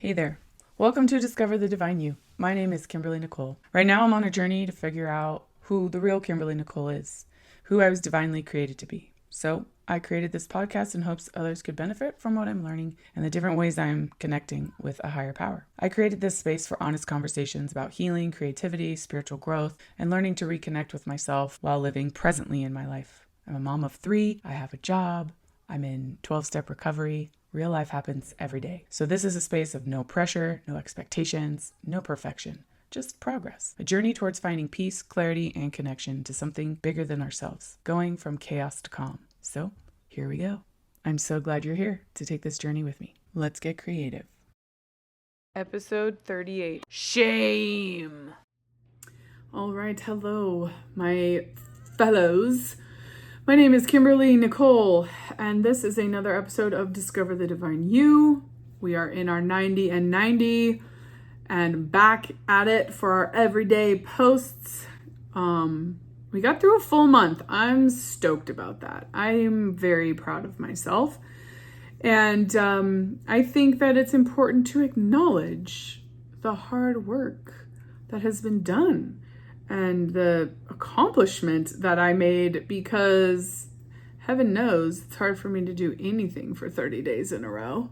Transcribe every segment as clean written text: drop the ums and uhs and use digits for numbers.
Hey there. Welcome to Discover the Divine You. My name is Kimberly Nicole. Right now I'm on a journey to figure out who the real Kimberly Nicole is, who I was divinely created to be. So I created this podcast in hopes others could benefit from what I'm learning and the different ways I'm connecting with a higher power. I created this space for honest conversations about healing, creativity, spiritual growth, and learning to reconnect with myself while living presently in my life. I'm a mom of 3. I have a job. I'm in 12-step recovery. Real life happens every day. So this is a space of no pressure, no expectations, no perfection, just progress. A journey towards finding peace, clarity, and connection to something bigger than ourselves, going from chaos to calm. So here we go. I'm so glad you're here to take this journey with me. Let's get creative. Episode 38, Shame. All right, hello, my fellows. My name is Kimberly Nicole, and this is another episode of Discover the Divine You. We are in our 90 and 90 and back at it for our everyday posts. We got through a full month. I'm stoked about that. I am very proud of myself. And I think that it's important to acknowledge the hard work that has been done and the accomplishment that I made, because heaven knows it's hard for me to do anything for 30 days in a row.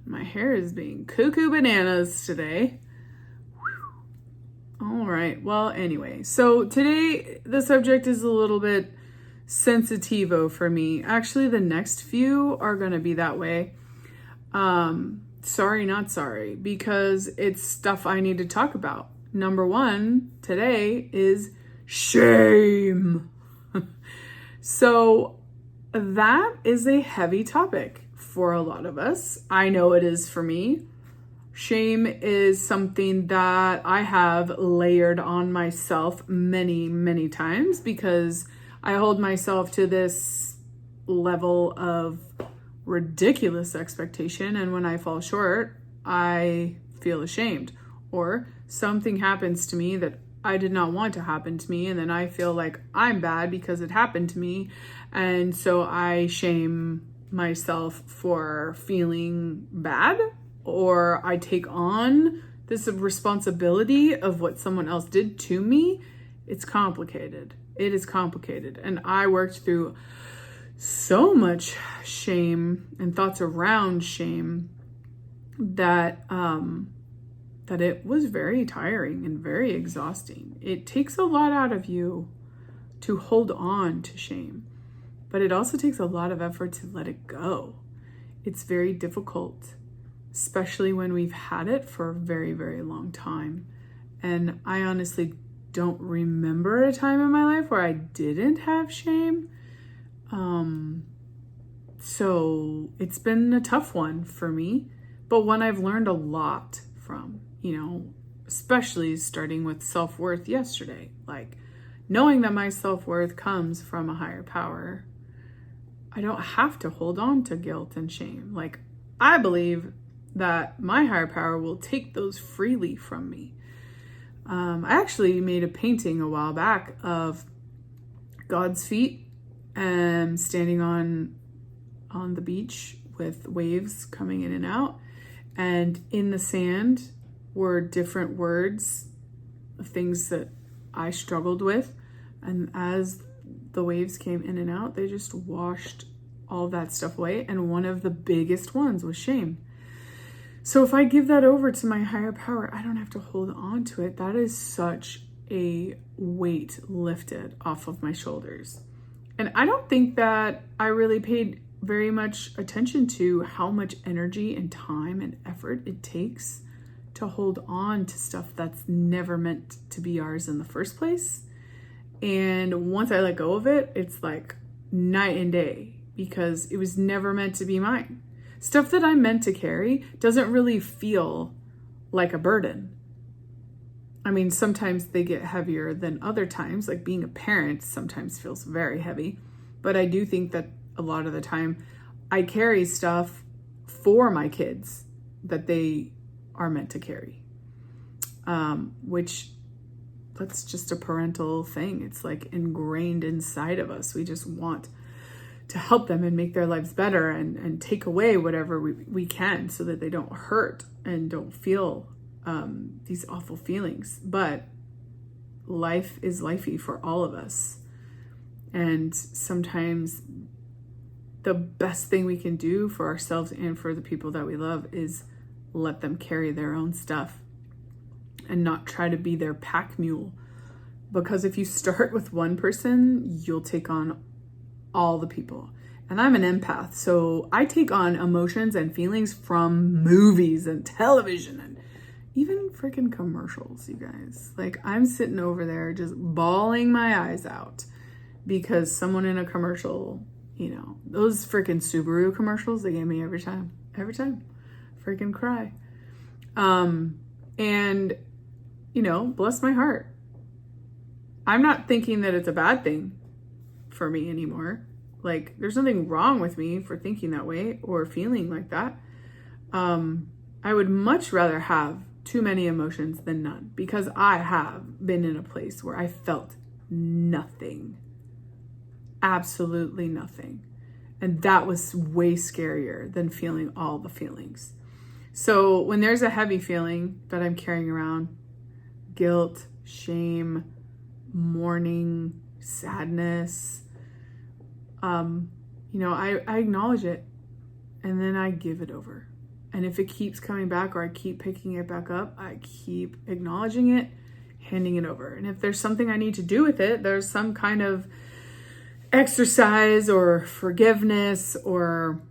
My hair is being cuckoo bananas today. Whew. All right. Well, anyway, so today the subject is a little bit sensitivo for me. Actually, the next few are going to be that way. Sorry, not sorry, because it's stuff I need to talk about. Number 1 today is shame. So that is a heavy topic for a lot of us. I know it is for me. Shame is something that I have layered on myself many, many times because I hold myself to this level of ridiculous expectation. And when I fall short, I feel ashamed. Or something happens to me that I did not want to happen to me, and then I feel like I'm bad because it happened to me, and so I shame myself for feeling bad, or I take on this responsibility of what someone else did to me. It's complicated. It is complicated, and I worked through so much shame and thoughts around shame that it was very tiring and very exhausting. It takes a lot out of you to hold on to shame, but it also takes a lot of effort to let it go. It's very difficult, especially when we've had it for a very, very long time. And I honestly don't remember a time in my life where I didn't have shame. So it's been a tough one for me, but one I've learned a lot from. Especially starting with self-worth yesterday, like knowing that my self-worth comes from a higher power. I don't have to hold on to guilt and shame. Like, I believe that my higher power will take those freely from me. I actually made a painting a while back of God's feet and standing on the beach with waves coming in and out, and in the sand were different words of things that I struggled with. And as the waves came in and out, they just washed all that stuff away. And one of the biggest ones was shame. So if I give that over to my higher power, I don't have to hold on to it. That is such a weight lifted off of my shoulders. And I don't think that I really paid very much attention to how much energy and time and effort it takes to hold on to stuff that's never meant to be ours in the first place. And once I let go of it, it's like night and day, because it was never meant to be mine. Stuff that I'm meant to carry doesn't really feel like a burden. I mean, sometimes they get heavier than other times, like being a parent sometimes feels very heavy. But I do think that a lot of the time I carry stuff for my kids that they are meant to carry, which that's just a parental thing. It's like ingrained inside of us. We just want to help them and make their lives better and take away whatever we can so that they don't hurt and don't feel these awful feelings. But life is lifey for all of us. And sometimes the best thing we can do for ourselves and for the people that we love is let them carry their own stuff and not try to be their pack mule. Because if you start with one person, you'll take on all the people. And I'm an empath, so I take on emotions and feelings from movies and television and even freaking commercials, you guys. Like, I'm sitting over there just bawling my eyes out because someone in a commercial, you know, those freaking Subaru commercials, they gave me every time, freaking cry. And, you know, bless my heart. I'm not thinking that it's a bad thing for me anymore. Like, there's nothing wrong with me for thinking that way or feeling like that. I would much rather have too many emotions than none, because I have been in a place where I felt nothing, absolutely nothing. And that was way scarier than feeling all the feelings. So when there's a heavy feeling that I'm carrying around, guilt, shame, mourning, sadness, you know, I acknowledge it and then I give it over. And if it keeps coming back or I keep picking it back up, I keep acknowledging it, handing it over. And if there's something I need to do with it, there's some kind of exercise or forgiveness or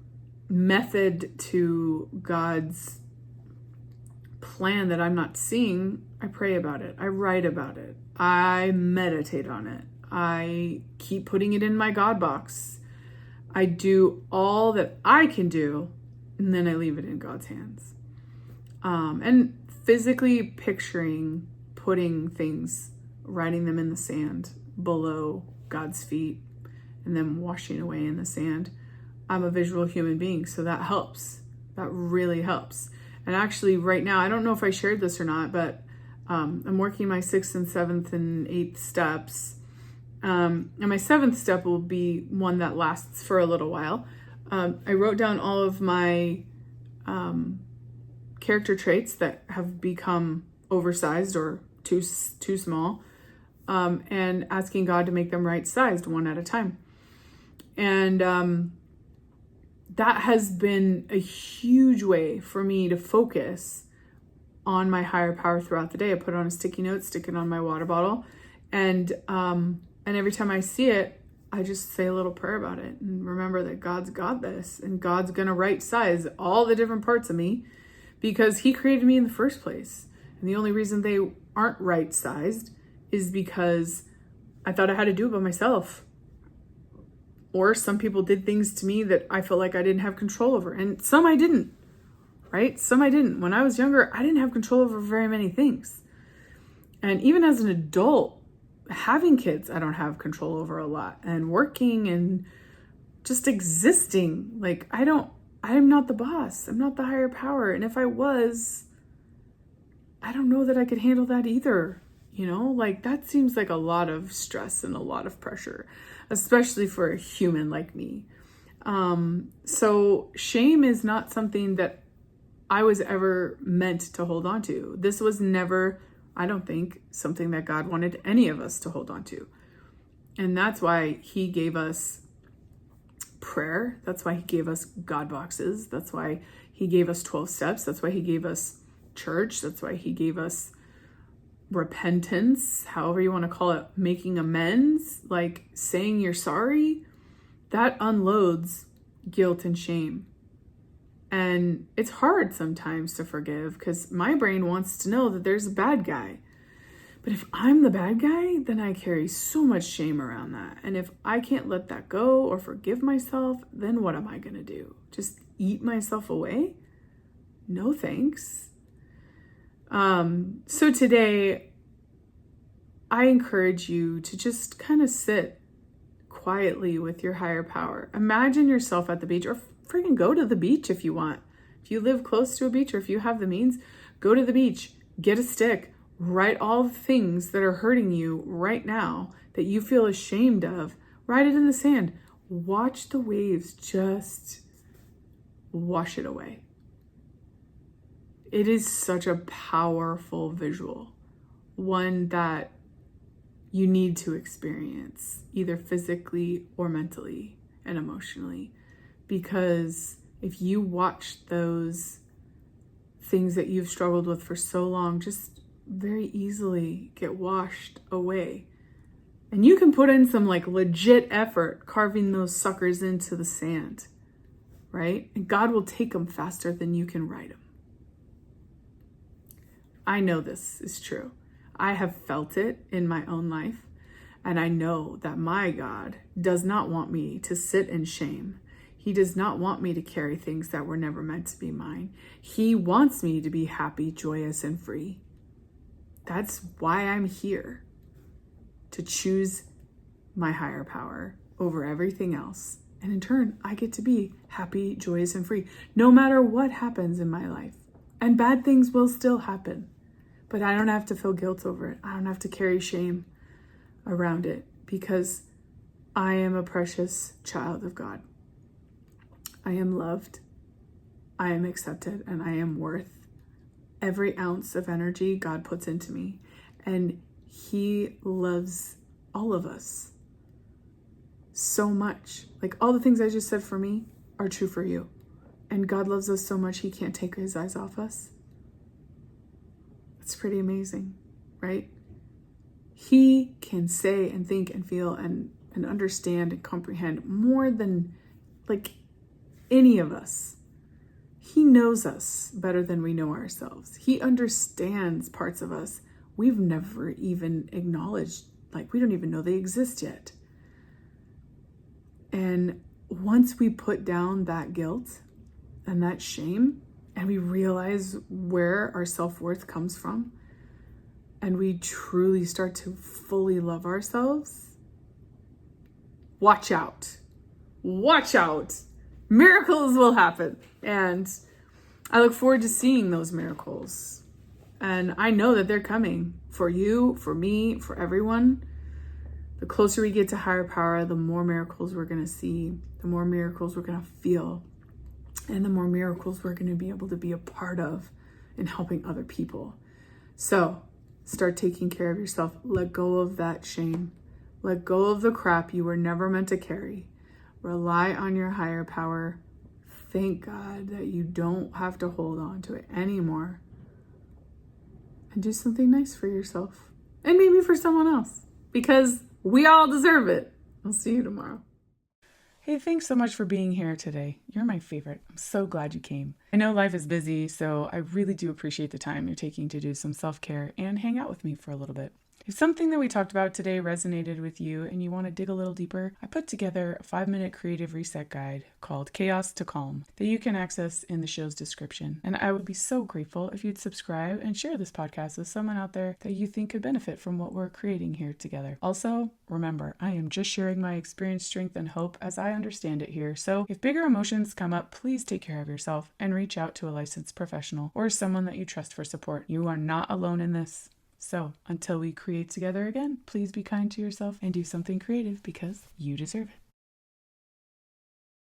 method to God's plan that I'm not seeing, I pray about it. I write about it. I meditate on it. I keep putting it in my God box. I do all that I can do, and then I leave it in God's hands. And physically picturing putting things, writing them in the sand below God's feet, and then washing away in the sand. I'm a visual human being, so that helps. That really helps. And actually right now, I don't know if I shared this or not, but I'm working my 6th and 7th and 8th steps. And my 7th step will be one that lasts for a little while. I wrote down all of my character traits that have become oversized or too small, and asking God to make them right-sized one at a time. And that has been a huge way for me to focus on my higher power throughout the day. I put on a sticky note, stick it on my water bottle, and every time I see it, I just say a little prayer about it and remember that God's got this and God's gonna right size all the different parts of me because He created me in the first place. And the only reason they aren't right sized is because I thought I had to do it by myself. Or some people did things to me that I felt like I didn't have control over. And some I didn't, right? Some I didn't. When I was younger, I didn't have control over very many things. And even as an adult, having kids, I don't have control over a lot. And working and just existing, like I'm not the boss. I'm not the higher power. And if I was, I don't know that I could handle that either. You know, like that seems like a lot of stress and a lot of pressure, especially for a human like me. So shame is not something that I was ever meant to hold on to. This was never, I don't think, something that God wanted any of us to hold on to. And that's why He gave us prayer. That's why He gave us God boxes. That's why He gave us 12 steps. That's why He gave us church. That's why He gave us repentance, however you want to call it, making amends, like saying you're sorry. That unloads guilt and shame. And it's hard sometimes to forgive because my brain wants to know that there's a bad guy. But if I'm the bad guy, then I carry so much shame around that. And if I can't let that go or forgive myself, then what am I going to do? Just eat myself away? No thanks. So today, I encourage you to just kind of sit quietly with your higher power. Imagine yourself at the beach, or freaking go to the beach if you want. If you live close to a beach or if you have the means, go to the beach, get a stick, write all the things that are hurting you right now that you feel ashamed of. Write it in the sand. watch the waves just wash it away. It is such a powerful visual, one that you need to experience either physically or mentally and emotionally, because if you watch those things that you've struggled with for so long just very easily get washed away, and you can put in some like legit effort carving those suckers into the sand, right? And God will take them faster than you can write them. I know this is true. I have felt it in my own life, and I know that my God does not want me to sit in shame. He does not want me to carry things that were never meant to be mine. He wants me to be happy, joyous, and free. That's why I'm here, to choose my higher power over everything else. And in turn, I get to be happy, joyous, and free, no matter what happens in my life. And bad things will still happen, but I don't have to feel guilt over it. I don't have to carry shame around it, because I am a precious child of God. I am loved, I am accepted, and I am worth every ounce of energy God puts into me. And He loves all of us so much. Like, all the things I just said for me are true for you. And God loves us so much, He can't take His eyes off us. It's pretty amazing, right? He can say and think and feel and understand and comprehend more than like any of us. He knows us better than we know ourselves. He understands parts of us we've never even acknowledged, like we don't even know they exist yet. And once we put down that guilt and that shame, and we realize where our self-worth comes from, and we truly start to fully love ourselves, watch out. Watch out. Miracles will happen. And I look forward to seeing those miracles. And I know that they're coming for you, for me, for everyone. The closer we get to higher power, the more miracles we're going to see, the more miracles we're going to feel, and the more miracles we're going to be able to be a part of in helping other people. So start taking care of yourself. Let go of that shame. Let go of the crap you were never meant to carry. Rely on your higher power. Thank God that you don't have to hold on to it anymore. And do something nice for yourself. And maybe for someone else. Because we all deserve it. I'll see you tomorrow. Hey, thanks so much for being here today. You're my favorite. I'm so glad you came. I know life is busy, so I really do appreciate the time you're taking to do some self-care and hang out with me for a little bit. If something that we talked about today resonated with you and you want to dig a little deeper, I put together a 5-minute creative reset guide called Chaos to Calm that you can access in the show's description. And I would be so grateful if you'd subscribe and share this podcast with someone out there that you think could benefit from what we're creating here together. Also, remember, I am just sharing my experience, strength, and hope as I understand it here. So if bigger emotions come up, please take care of yourself and reach out to a licensed professional or someone that you trust for support. You are not alone in this. So until we create together again, please be kind to yourself and do something creative because you deserve it.